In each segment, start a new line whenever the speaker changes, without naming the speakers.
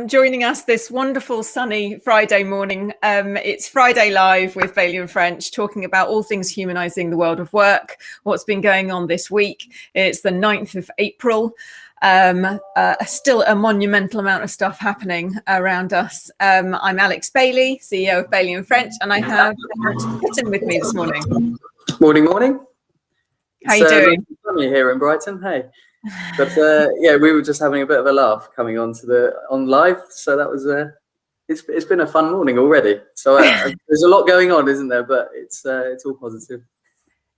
Joining us this wonderful sunny Friday morning. It's Friday Live with Bailey and French, talking about all things humanising the world of work, what's been going on this week. It's the 9th of April. Still a monumental amount of stuff happening around us. I'm Alex Bailey, CEO of Bailey and French, and I have Brighton with me this morning.
Morning.
How you doing?
Sunny here in Brighton. Hey. But yeah, we were just having a bit of a laugh coming on live, so that was it's been a fun morning already. So there's a lot going on, isn't there? But it's all positive.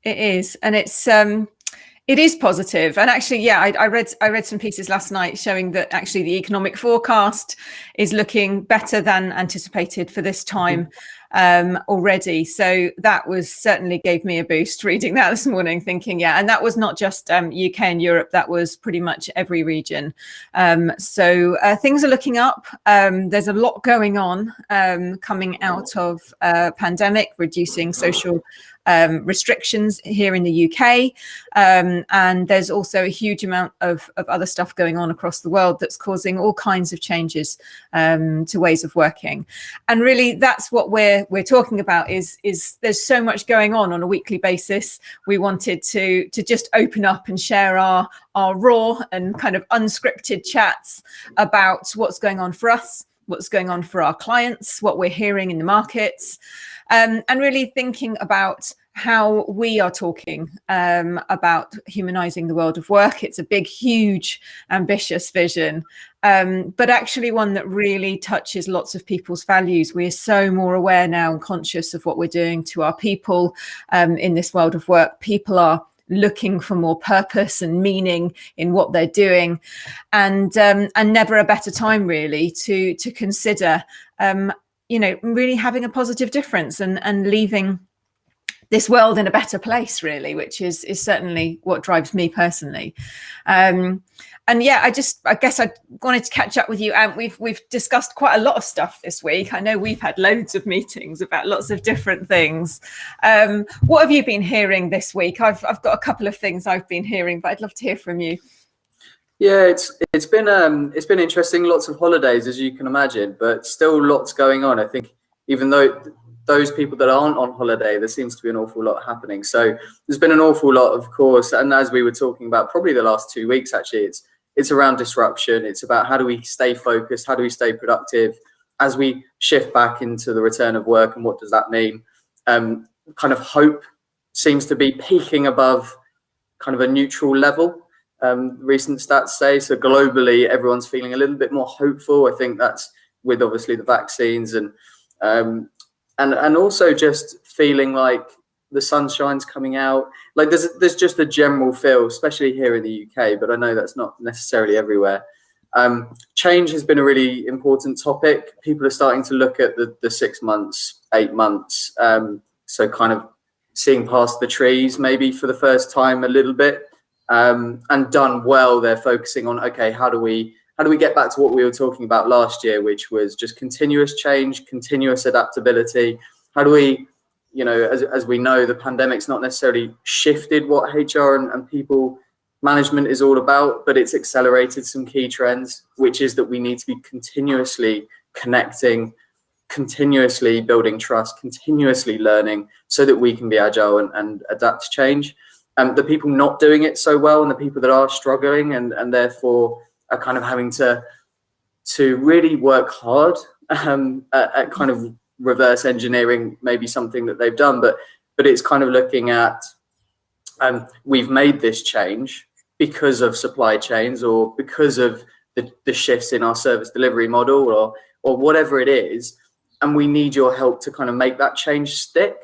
It is, and it is positive. And actually, yeah, I read some pieces last night showing that actually the economic forecast is looking better than anticipated for this time already. So that certainly gave me a boost reading that this morning, thinking, yeah, and that was not just UK and Europe, that was pretty much every region. So things are looking up. There's a lot going on coming out of pandemic, reducing social restrictions here in the UK, and there's also a huge amount of other stuff going on across the world that's causing all kinds of changes to ways of working. And really that's what we're talking about, is there's so much going on a weekly basis. We wanted to just open up and share our raw and kind of unscripted chats about what's going on for us, what's going on for our clients, what we're hearing in the markets, and really thinking about how we are talking about humanising the world of work. It's a big, huge, ambitious vision, but actually one that really touches lots of people's values. We are so more aware now and conscious of what we're doing to our people in this world of work. People are looking for more purpose and meaning in what they're doing, and never a better time really to consider really having a positive difference and leaving this world in a better place, really, which is certainly what drives me personally. And yeah, I guess I wanted to catch up with you. And we've discussed quite a lot of stuff this week. I know we've had loads of meetings about lots of different things. What have you been hearing this week? I've got a couple of things I've been hearing, but I'd love to hear from you.
Yeah, it's been interesting. Lots of holidays, as you can imagine, but still lots going on. I think even though those people that aren't on holiday, there seems to be an awful lot happening. So there's been an awful lot, of course, and as we were talking about probably the last 2 weeks, actually, it's around disruption. It's about how do we stay focused, how do we stay productive as we shift back into the return of work, and what does that mean? Kind of hope seems to be peaking above kind of a neutral level. Recent stats say so. Globally, everyone's feeling a little bit more hopeful. I think that's with obviously the vaccines and also just feeling like the sunshine's coming out. Like there's just a general feel, especially here in the UK, but I know that's not necessarily everywhere. Change has been a really important topic. People are starting to look at the 6 months, 8 months. So kind of seeing past the trees maybe for the first time a little bit, and done well. They're focusing on, okay, how do we get back to what we were talking about last year, which was just continuous change, continuous adaptability? How do we, as we know, the pandemic's not necessarily shifted what HR and people management is all about, but it's accelerated some key trends, which is that we need to be continuously connecting, continuously building trust, continuously learning so that we can be agile and adapt to change. The people not doing it so well, and the people that are struggling and therefore are kind of having to really work hard at kind of reverse engineering maybe something that they've done, but it's kind of looking at we've made this change because of supply chains or because of the shifts in our service delivery model or whatever it is, and we need your help to kind of make that change stick.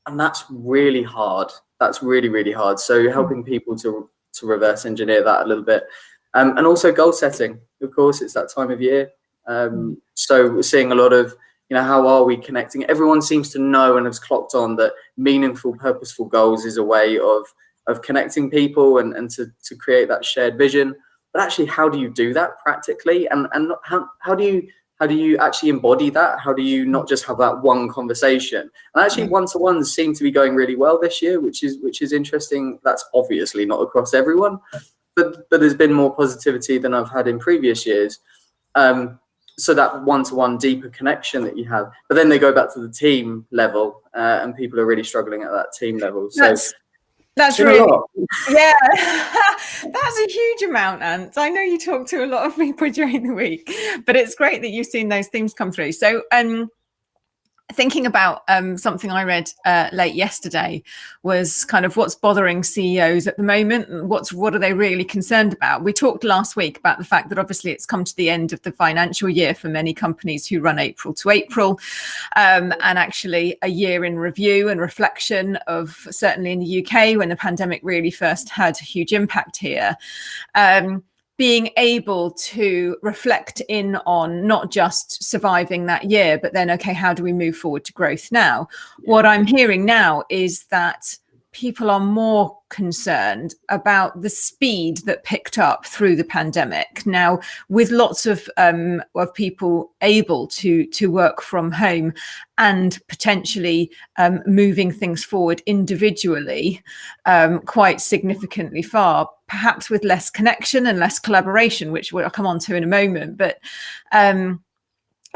And that's really hard. That's really, really hard. So helping people to reverse engineer that a little bit. And also goal setting, of course, it's that time of year. So we're seeing a lot of, how are we connecting? Everyone seems to know and has clocked on that meaningful, purposeful goals is a way of connecting people and to create that shared vision. But actually, how do you do that practically? And how do you actually embody that? How do you not just have that one conversation? And actually, one-to-ones seem to be going really well this year, which is interesting. That's obviously not across everyone, but there's been more positivity than I've had in previous years. so that one-to-one deeper connection that you have. But then they go back to the team level, and people are really struggling at that team level. So
that's really, yeah, that's a huge amount, Ant. I know you talk to a lot of people during the week, but it's great that you've seen those themes come through. So thinking about something I read late yesterday was kind of what's bothering CEOs at the moment, and what are they really concerned about. We talked last week about the fact that obviously it's come to the end of the financial year for many companies who run April to April, and actually a year in review and reflection of, certainly in the UK when the pandemic really first had a huge impact here. Being able to reflect in on not just surviving that year, but then, okay, how do we move forward to growth now? What I'm hearing now is that people are more concerned about the speed that picked up through the pandemic. Now, with lots of people able to work from home and potentially moving things forward individually quite significantly far, perhaps with less connection and less collaboration, which we'll come on to in a moment. But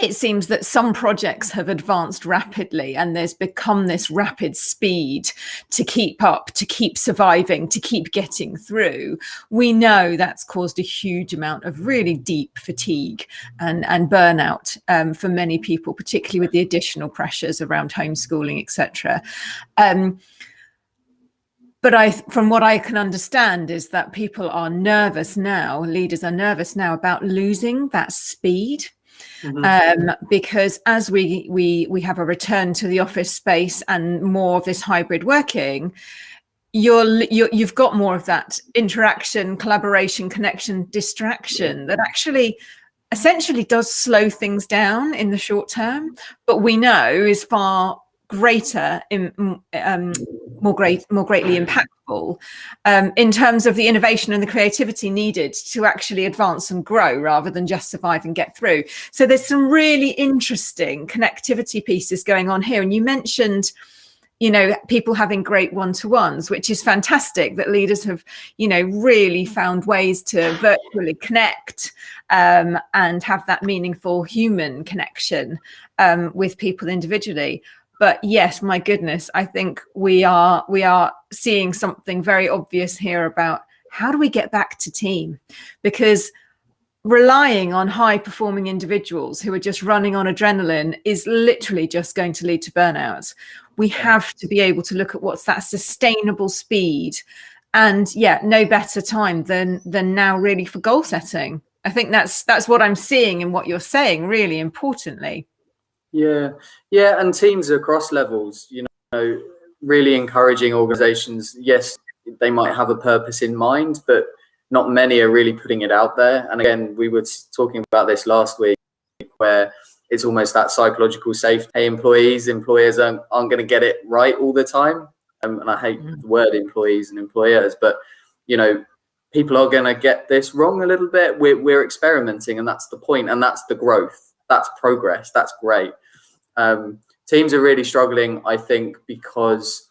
it seems that some projects have advanced rapidly, and there's become this rapid speed to keep up, to keep surviving, to keep getting through. We know that's caused a huge amount of really deep fatigue and burnout for many people, particularly with the additional pressures around homeschooling, etc. But from what I can understand is that people are nervous now, leaders are nervous now about losing that speed. Because as we have a return to the office space and more of this hybrid working, you've got more of that interaction, collaboration, connection, distraction that actually essentially does slow things down in the short term, but we know is far greater, more greatly impactful in terms of the innovation and the creativity needed to actually advance and grow rather than just survive and get through. So there's some really interesting connectivity pieces going on here. And you mentioned, people having great one-to-ones, which is fantastic that leaders have, really found ways to virtually connect and have that meaningful human connection with people individually. But yes, my goodness, I think we are seeing something very obvious here about how do we get back to team? Because relying on high performing individuals who are just running on adrenaline is literally just going to lead to burnout. We have to be able to look at what's that sustainable speed, and no better time than now really for goal setting. I think that's what I'm seeing in what you're saying, really importantly.
Yeah, and teams across levels, really encouraging organizations. Yes, they might have a purpose in mind, but not many are really putting it out there. And again, we were talking about this last week, where it's almost that psychological safety. Hey, employers aren't going to get it right all the time. And I hate the word employees and employers, but, people are going to get this wrong a little bit. We're experimenting, and that's the point, and that's the growth. That's progress. That's great. Teams are really struggling, I think, because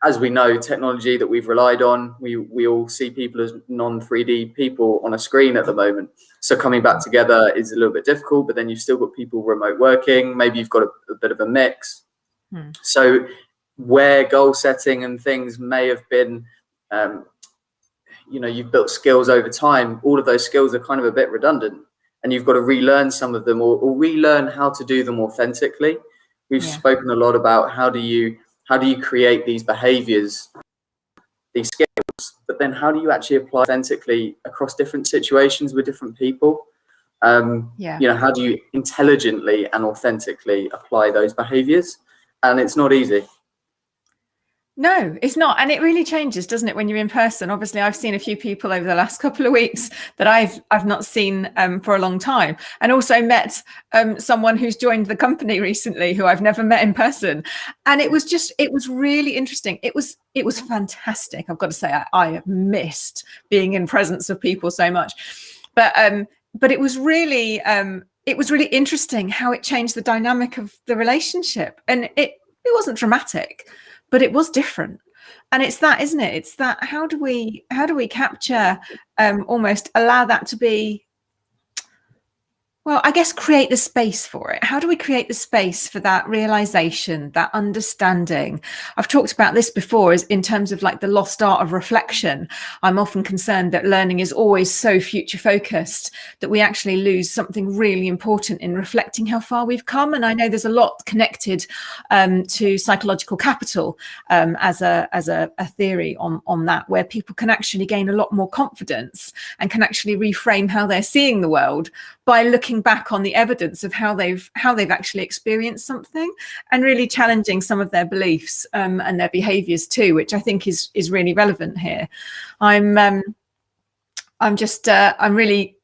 as we know, technology that we've relied on, we all see people as non-3D people on a screen at the moment. So coming back together is a little bit difficult, but then you've still got people remote working. Maybe you've got a bit of a mix. So where goal setting and things may have been, you've built skills over time, all of those skills are kind of a bit redundant. And you've got to relearn some of them or relearn how to do them authentically. We've spoken a lot about how do you create these behaviors, these skills, but then how do you actually apply authentically across different situations with different people? How do you intelligently and authentically apply those behaviors? And it's not easy.
No, it's not. And it really changes, doesn't it, when you're in person? Obviously, I've seen a few people over the last couple of weeks that I've not seen for a long time, and also met someone who's joined the company recently who I've never met in person. And it was really interesting. It was fantastic. I've got to say, I have missed being in presence of people so much. But it was really interesting how it changed the dynamic of the relationship. And it wasn't dramatic, but it was different. And it's that, isn't it? It's that, how do we capture, almost allow that to be, Well, I guess create the space for it. How do we create the space for that realization, that understanding? I've talked about this before as in terms of like the lost art of reflection. I'm often concerned that learning is always so future focused that we actually lose something really important in reflecting how far we've come. And I know there's a lot connected to psychological capital as a theory on that, where people can actually gain a lot more confidence and can actually reframe how they're seeing the world by looking back on the evidence of how they've actually experienced something, and really challenging some of their beliefs and their behaviors too, which I think is really relevant here. I'm really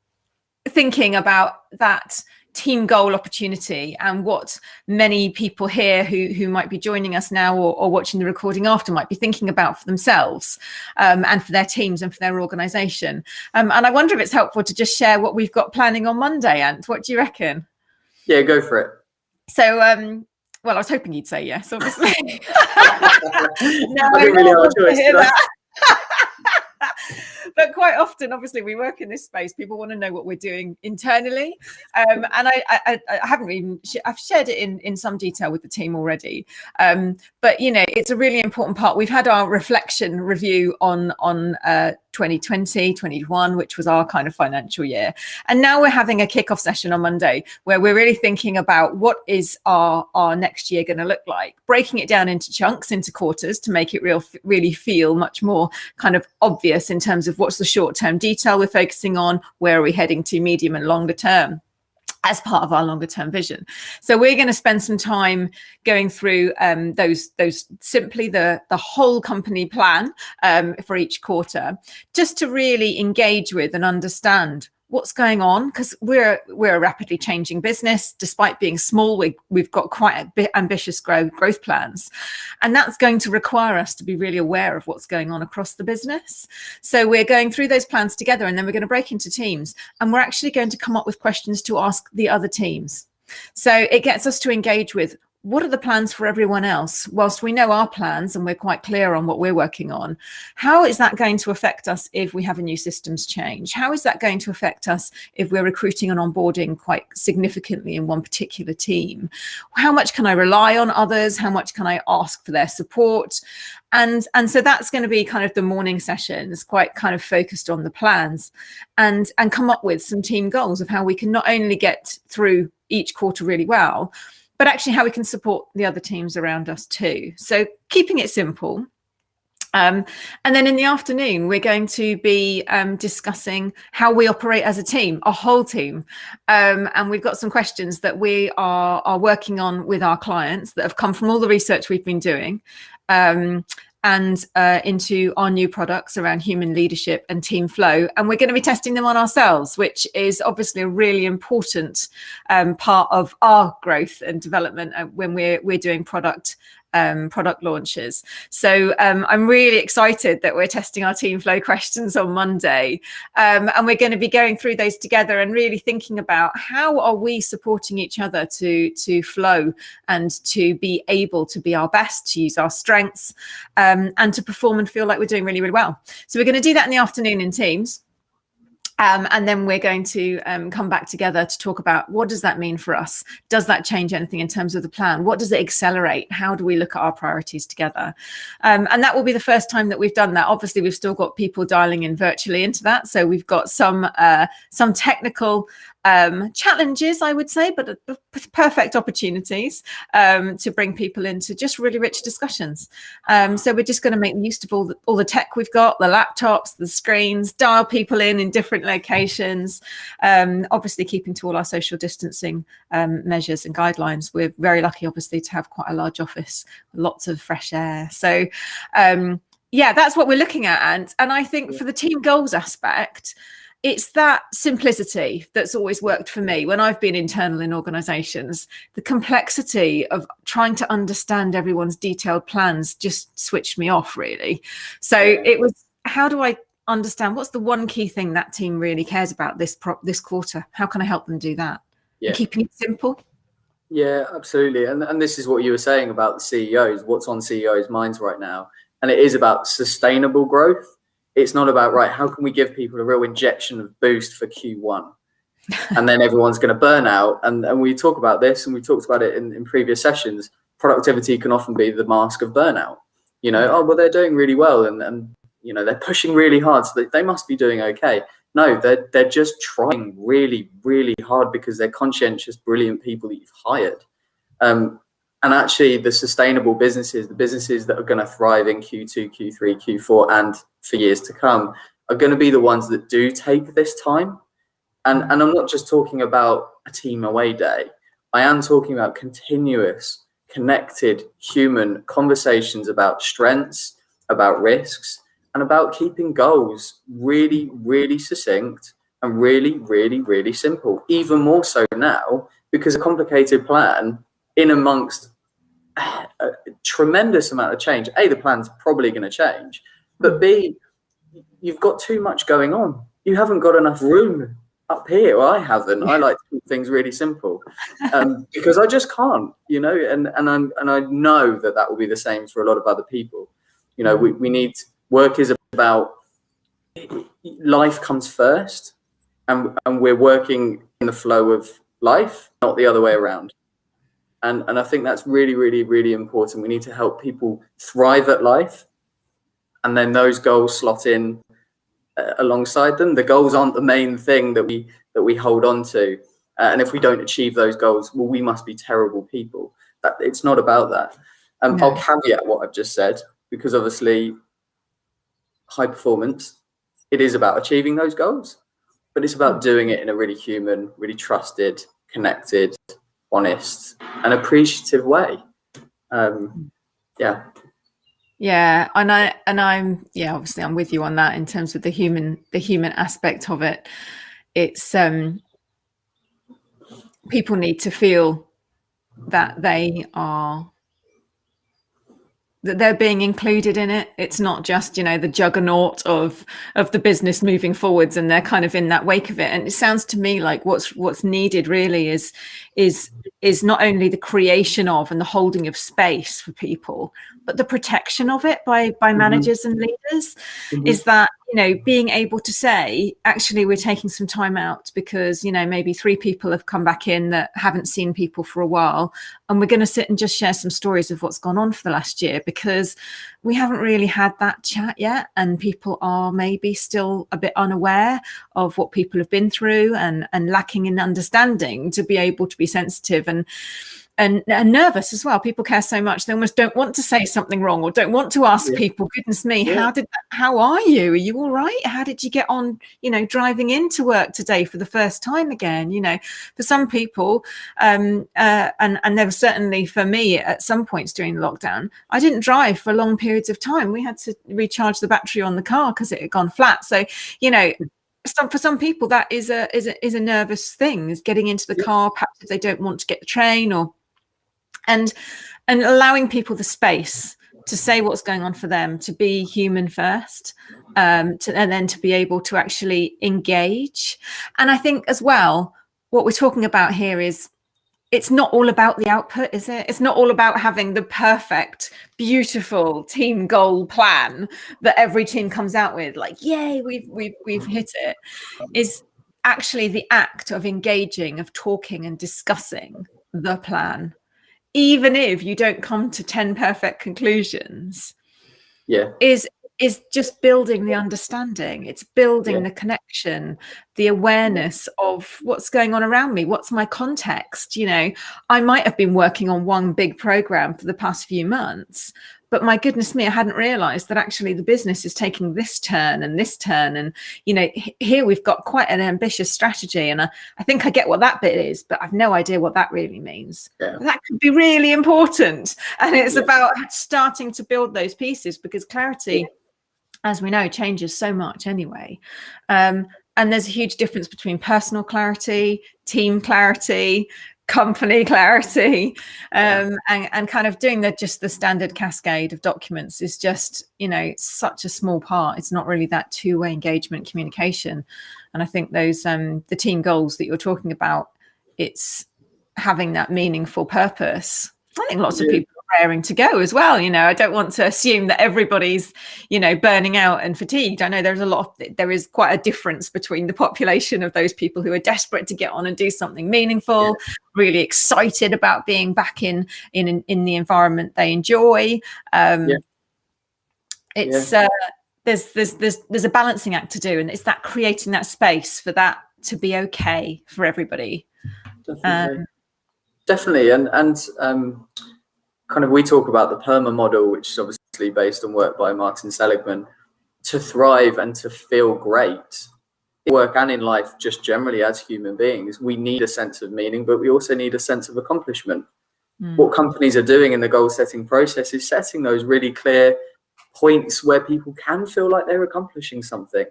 thinking about that team goal opportunity and what many people here who might be joining us now or watching the recording after might be thinking about for themselves and for their teams and for their organization. And I wonder if it's helpful to just share what we've got planning on Monday, Ant. What do you reckon?
Yeah, go for it.
So, well, I was hoping you'd say yes, obviously. No,
I didn't really have a choice, did I?
But quite often, obviously, we work in this space. People want to know what we're doing internally, and I haven't even I've shared it in some detail with the team already. But you know, it's a really important part. We've had our reflection review on 2020, 21, which was our kind of financial year, and now we're having a kickoff session on Monday where we're really thinking about what is our next year going to look like, breaking it down into chunks, into quarters, to make it really feel much more kind of obvious in terms of what's the short-term detail we're focusing on, where are we heading to medium and longer term as part of our longer term vision. So we're going to spend some time going through those simply the whole company plan for each quarter, just to really engage with and understand what's going on, because we're a rapidly changing business. Despite being small, we've got quite a bit ambitious growth plans, and that's going to require us to be really aware of what's going on across the business. So we're going through those plans together, and then we're going to break into teams, and we're actually going to come up with questions to ask the other teams. So it gets us to engage with, what are the plans for everyone else? Whilst we know our plans and we're quite clear on what we're working on, how is that going to affect us if we have a new systems change? How is that going to affect us if we're recruiting and onboarding quite significantly in one particular team? How much can I rely on others? How much can I ask for their support? And so that's going to be kind of the morning sessions, quite kind of focused on the plans, and come up with some team goals of how we can not only get through each quarter really well, but actually how we can support the other teams around us too. So keeping it simple. And then in the afternoon, we're going to be discussing how we operate as a team, a whole team. And we've got some questions that we are working on with our clients that have come from all the research we've been doing. And into our new products around human leadership and team flow. And we're going to be testing them on ourselves, which is obviously a really important part of our growth and development when we're doing product launches. So I'm really excited that we're testing our team flow questions on Monday. And we're going to be going through those together and really thinking about how are we supporting each other to flow and to be able to be our best, to use our strengths and to perform and feel like we're doing really, really well. So we're going to do that in the afternoon in teams. And then we're going to come back together to talk about, what does that mean for us? Does that change anything in terms of the plan? What does it accelerate? How do we look at our priorities together? And that will be the first time that we've done that. Obviously, we've still got people dialing in virtually into that. So we've got some technical challenges, I would say, but perfect opportunities to bring people into just really rich discussions. So we're just going to make use of all the tech we've got, the laptops, the screens, dial people in different locations, obviously keeping to all our social distancing measures and guidelines. We're very lucky, obviously, to have quite a large office, lots of fresh air. So yeah, that's what we're looking at. And I think for the team goals aspect, it's that simplicity that's always worked for me when I've been internal in organizations. The complexity of trying to understand everyone's detailed plans just switched me off, really. So it was, how do I understand what's the one key thing that team really cares about this quarter? How can I help them do that?
Yeah.
And keeping it simple.
Yeah, absolutely. And this is what you were saying about the CEOs, what's on CEOs' minds right now. And it is about sustainable growth. It's not about, right, how can we give people a real injection of boost for Q1? and then everyone's going to burn out. And we talk about this, and we talked about it in previous sessions. Productivity can often be the mask of burnout. You know, oh, well, they're doing really well, and you know, they're pushing really hard, so they must be doing okay. No, they're just trying really, really hard because they're conscientious, brilliant people that you've hired. And actually, the sustainable businesses, the businesses that are going to thrive in Q2, Q3, Q4, and for years to come, are going to be the ones that do take this time. And I'm not just talking about a team away day. I am talking about continuous, connected human conversations about strengths, about risks, and about keeping goals really, really succinct and really, really, really simple. Even more so now, because a complicated plan in amongst a tremendous amount of change. A, the plan's probably going to change, but B, you've got too much going on. You haven't got enough room up here. Well, I haven't. I like to keep things really simple because I just can't, you know, and I know that will be the same for a lot of other people. You know, we need, work is about, life comes first, and we're working in the flow of life, not the other way around. And I think that's really, really, really important. We need to help people thrive at life, and then those goals slot in alongside them. The goals aren't the main thing that we hold on to, and if we don't achieve those goals, well, we must be terrible people. That it's not about that. No. I'll caveat what I've just said, because obviously high performance, it is about achieving those goals, but it's about doing it in a really human, really trusted, connected, honest and appreciative way. Yeah, and
I'm obviously I'm with you on that in terms of the human aspect of it. It's people need to feel that they're being included in it. It's not just, you know, the juggernaut of the business moving forwards, and they're kind of in that wake of it. And it sounds to me like what's needed really is not only the creation of and the holding of space for people, but the protection of it by managers and leaders. Is that, you know, being able to say, actually, we're taking some time out because, you know, maybe 3 people have come back in that haven't seen people for a while, and we're going to sit and just share some stories of what's gone on for the last year, because we haven't really had that chat yet, and people are maybe still a bit unaware of what people have been through and lacking in understanding to be able to be sensitive and nervous as well. People care so much, they almost don't want to say something wrong or don't want to ask people, goodness me, how are you? Are you all right? How did you get on, you know, driving into work today for the first time again? You know, for some people, and there was certainly for me at some points during the lockdown, I didn't drive for long periods of time. We had to recharge the battery on the car because it had gone flat. So, you know, for some people that is a nervous thing, is getting into the car, perhaps if they don't want to get the train, or and allowing people the space to say what's going on for them, to be human first, and then to be able to actually engage. And I think as well, what we're talking about here is, it's not all about the output, is it? It's not all about having the perfect, beautiful team goal plan that every team comes out with, like, yay, we've hit it. Is actually the act of engaging, of talking and discussing the plan, even if you don't come to 10 perfect conclusions, is just building the understanding. It's building the connection, the awareness of what's going on around me. What's my context? You know, I might have been working on one big program for the past few months, but my goodness me, I hadn't realized that actually the business is taking this turn. And, you know, here we've got quite an ambitious strategy. And I think I get what that bit is, but I've no idea what that really means. That could be really important. And it's about starting to build those pieces, because clarity, as we know, changes so much anyway. And there's a huge difference between personal clarity, team clarity, company clarity, and kind of doing just the standard cascade of documents is just, you know, such a small part. It's not really that two-way engagement communication. And I think those the team goals that you're talking about, it's having that meaningful purpose. I think lots of people raring to go as well. I don't want to assume that everybody's, burning out and fatigued. I know there is quite a difference between the population of those people who are desperate to get on and do something meaningful, really excited about being back in the environment they enjoy. It's there's a balancing act to do, and it's that creating that space for that to be okay for everybody.
Definitely. And kind of, we talk about the Perma Model, which is obviously based on work by Martin Seligman. To thrive and to feel great in work and in life, just generally as human beings, we need a sense of meaning, but we also need a sense of accomplishment. What companies are doing in the goal setting process is setting those really clear points where people can feel like they're accomplishing something.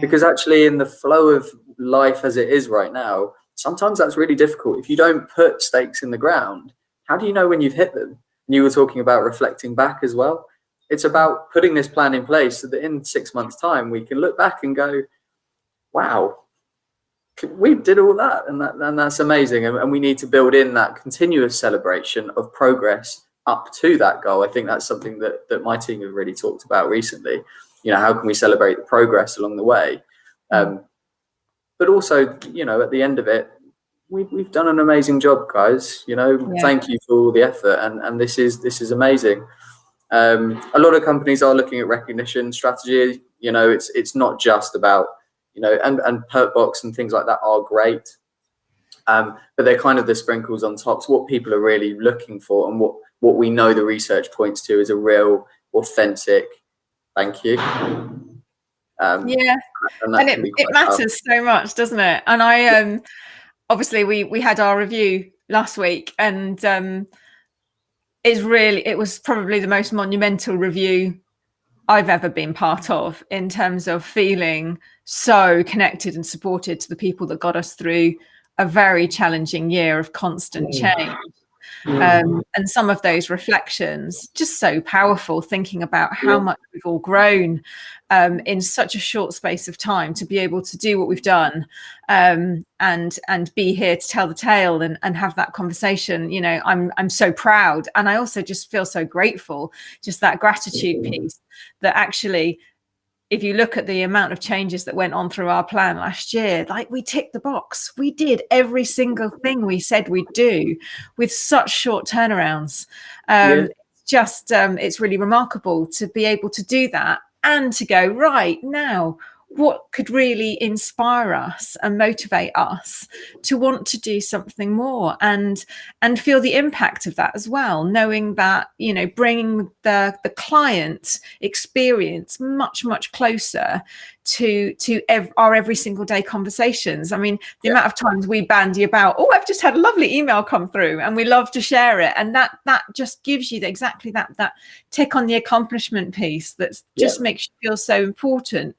Because actually, in the flow of life as it is right now, sometimes that's really difficult. If you don't put stakes in the ground, how do you know when you've hit them? And you were talking about reflecting back as well. It's about putting this plan in place so that in 6 months' time, we can look back and go, wow, we did all that. And that's amazing. And we need to build in that continuous celebration of progress up to that goal. I think that's something that my team have really talked about recently. How can we celebrate the progress along the way? But also, at the end of it, we've done an amazing job, guys. Thank you for all the effort, and this is amazing. A lot of companies are looking at recognition strategy. It's not just about and perk box and things like that are great, but they're kind of the sprinkles on top. So what people are really looking for, and what we know the research points to, is a real authentic thank you. And it
matters so much, doesn't it? And I obviously we had our review last week, and it was probably the most monumental review I've ever been part of, in terms of feeling so connected and supported to the people that got us through a very challenging year of constant change. And some of those reflections, just so powerful, thinking about how much we've all grown in such a short space of time, to be able to do what we've done, and be here to tell the tale and have that conversation. I'm so proud, and I also just feel so grateful, just that gratitude piece, that actually, if you look at the amount of changes that went on through our plan last year, like, we ticked the box. We did every single thing we said we'd do with such short turnarounds. It's really remarkable to be able to do that, and to go, right now, what could really inspire us and motivate us to want to do something more, and feel the impact of that as well, knowing that, bringing the client experience much, much closer to our every single day conversations. I mean, the amount of times we bandy about, I've just had a lovely email come through, and we love to share it, and that just gives you exactly that tick on the accomplishment piece, that just makes you feel so important,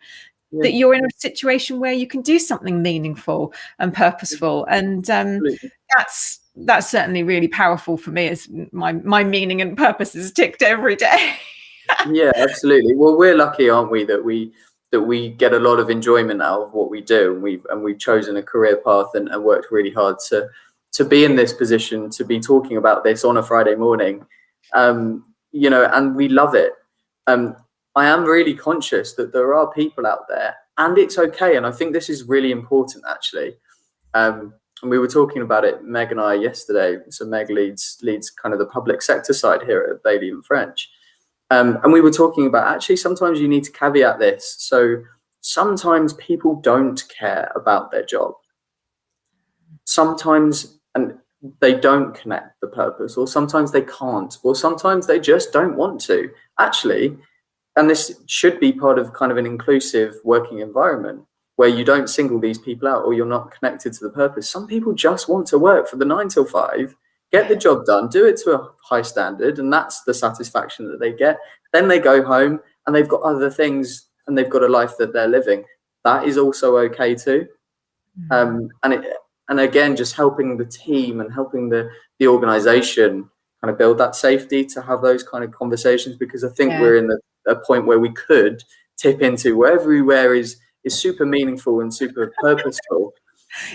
that you're in a situation where you can do something meaningful and purposeful. And that's certainly really powerful for me, as my meaning and purpose is ticked every day.
Yeah, absolutely. Well, we're lucky, aren't we, that we get a lot of enjoyment out of what we do, and we've chosen a career path and worked really hard to be in this position, to be talking about this on a Friday morning, and we love it. I am really conscious that there are people out there, and it's okay. And I think this is really important, actually. And we were talking about it, Meg and I, yesterday. So Meg leads kind of the public sector side here at Bailey & French. And we were talking about, actually, sometimes you need to caveat this. So sometimes people don't care about their job. Sometimes, and they don't connect the purpose, or sometimes they can't, or sometimes they just don't want to. Actually, and this should be part of kind of an inclusive working environment, where you don't single these people out, or you're not connected to the purpose. Some people just want to work for the 9 till 5, get the job done, do it to a high standard, and that's the satisfaction that they get. Then they go home and they've got other things, and they've got a life that they're living. That is also okay too. And again, just helping the team and helping the organization kind of build that safety to have those kind of conversations, because I think we're in a point where we could tip into where everywhere is super meaningful and super purposeful.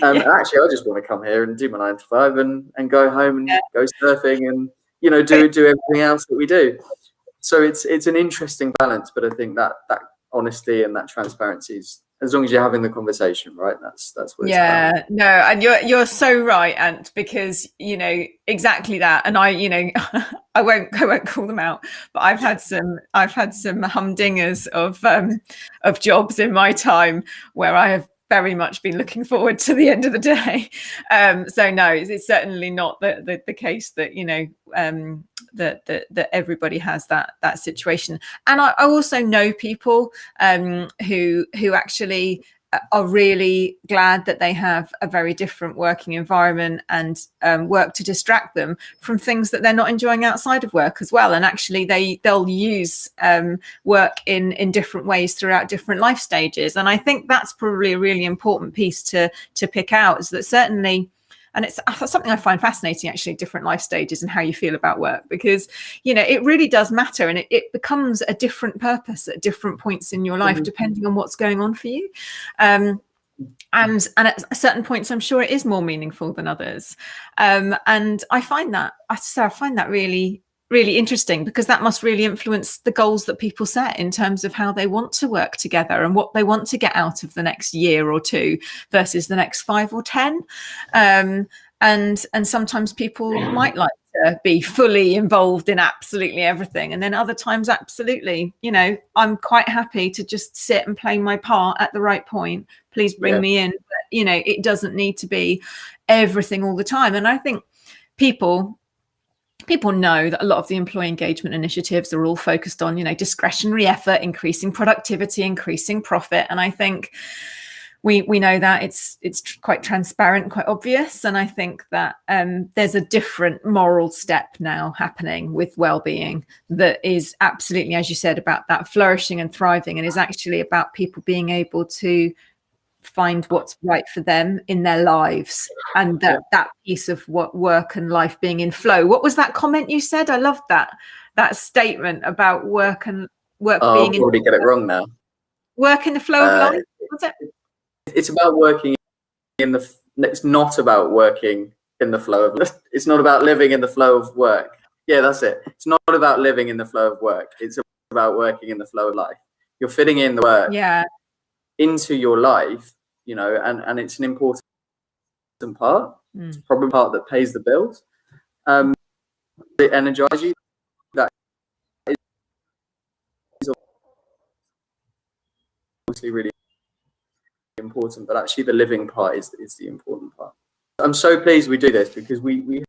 Actually, I just want to come here and do my 9 to 5 and go home and go surfing you know, do everything else that we do. So it's an interesting balance, but I think that honesty and that transparency is, as long as you're having the conversation, right? That's what it's about.
No, and you're so right, Ant, because you know exactly that. And I, you know, I won't call them out, but I've had some humdingers of jobs in my time where I have very much been looking forward to the end of the day. So no, it's certainly not the case that, you know, that everybody has that situation. And I also know people who actually are really glad that they have a very different working environment and work to distract them from things that they're not enjoying outside of work as well. And actually they'll use work in different ways throughout different life stages. And I think that's probably a really important piece to pick out, is that certainly, and it's something I find fascinating, actually, different life stages and how you feel about work, because, you know, it really does matter, and it becomes a different purpose at different points in your life, depending on what's going on for you. And at certain points, I'm sure it is more meaningful than others. And I find that really interesting, because that must really influence the goals that people set in terms of how they want to work together and what they want to get out of the next year or two versus the next 5 or 10. And sometimes people might like to be fully involved in absolutely everything, and then other times, absolutely, you know, I'm quite happy to just sit and play my part at the right point. Please bring me in, but, you know, it doesn't need to be everything all the time. And I think people know that a lot of the employee engagement initiatives are all focused on, you know, discretionary effort, increasing productivity, increasing profit. And I think we know that it's quite transparent, quite obvious. And I think that there's a different moral step now happening with well-being that is absolutely, as you said, about that flourishing and thriving, and is actually about people being able to find what's right for them in their lives, and that piece of what work and life being in flow. What was that comment you said? I loved that statement about work being
I'll probably get it wrong now.
Work in the flow of life. Was it?
It's about working it's not about working in the flow of, it's not about living in the flow of work. Yeah, that's it. It's not about living in the flow of work. It's about working in the flow of life. You're fitting in the work into your life, you know, and it's an important part. It's probably the part that pays the bills. It energizes you. That is obviously really important, but actually the living part is the important part. I'm so pleased we do this, because we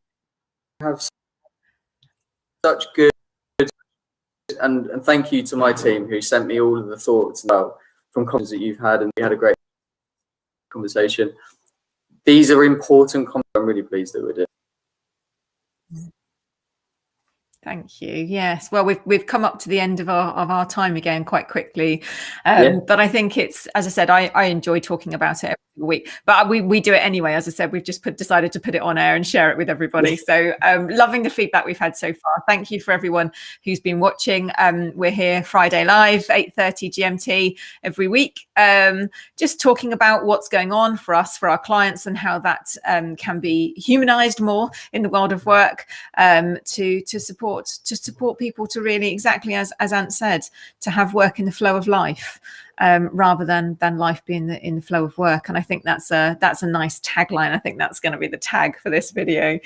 have such good, and thank you to my team who sent me all of the thoughts from conversations that you've had, and we had a great conversation. These are important comments. I'm really pleased that we're doing.
Thank you. Yes. Well, we've come up to the end of our time again quite quickly, but I think it's, as I said, I enjoy talking about it every week, but we do it anyway. As I said, we've just decided to put it on air and share it with everybody. So loving the feedback we've had so far. Thank you for everyone who's been watching. We're here Friday Live, 8:30 GMT every week, just talking about what's going on for us, for our clients, and how that can be humanized more in the world of work, to support people to really, exactly as Ant said, to have work in the flow of life, rather than life being in the flow of work. And I think that's a nice tagline. I think that's going to be the tag for this video.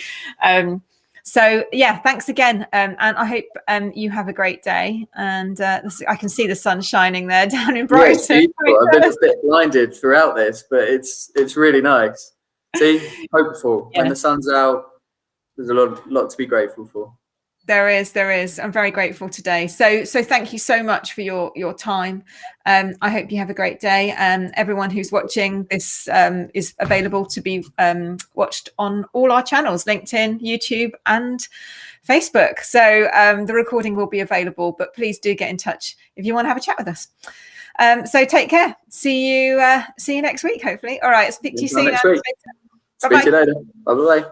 So yeah, thanks again, and I hope you have a great day. And I can see the sun shining there down in Brighton.
Yeah, I've been a bit blinded throughout this, but it's really nice. See, hopeful. When the sun's out, there's a lot to be grateful for.
There is. I'm very grateful today. So thank you so much for your time. I hope you have a great day. Everyone who's watching this is available to be watched on all our channels, LinkedIn, YouTube, and Facebook. So the recording will be available, but please do get in touch if you want to have a chat with us. So take care. See you next week, hopefully. All right. Speak to you soon.
Next week. Speak to you later. Bye-bye.